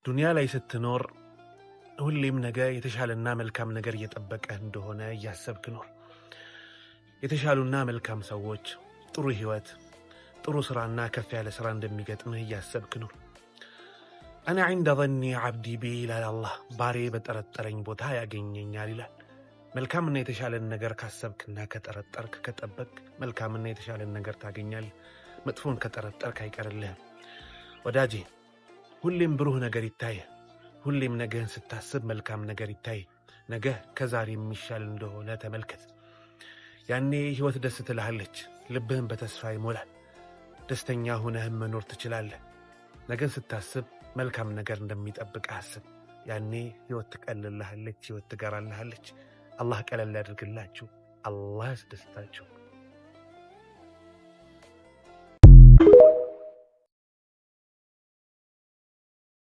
ዱንያ ላይ ስትኖር ሁሌም ነገ የተሻለና መልካም ነገር እየጠበቀህ እንደሆነ እያሰብክ ኖር። የተሻሉና መልካም ሰዎች፣ ጥሩ ህይወት፣ ጥሩ ስራና ከፍ ያለ ስራ እንደሚገጥምህ እያሰብክ ኖር። አና ዒንደ ظኒ ዓብዲ ቢ ይላል አላህ። ባሬ በጠረጠረኝ ቦታ ያገኘኛል ይላል። መልካምና የተሻለን ነገር ካሰብክና ከጠረጠርክ ከጠበቅ መልካምና የተሻለን ነገር ታገኛለህ። መጥፎን ከጠረጠርክ አይቀርልህም። ወዳጄ ሁሌም ብሩህ ነገር ይታይ። ሁሌም ነገህን ስታስብ መልካም ነገር ይታይ። ነገህ ከዛሬ የሚሻል እንደሆነ ተመልከት። ያኔ ህይወት ደስ ትልሃለች፣ ልብህን በተስፋ ይሞላል። ደስተኛ ሆነህም መኖር ትችላለህ። ነገን ስታስብ መልካም ነገር እንደሚጠብቅህ አስብ። ያኔ ህይወት ትቀልልሃለች፣ ህይወት ትገራልሃለች። አላህ ቀለል ያድርግላችሁ። አላህ ያስደስታችሁ።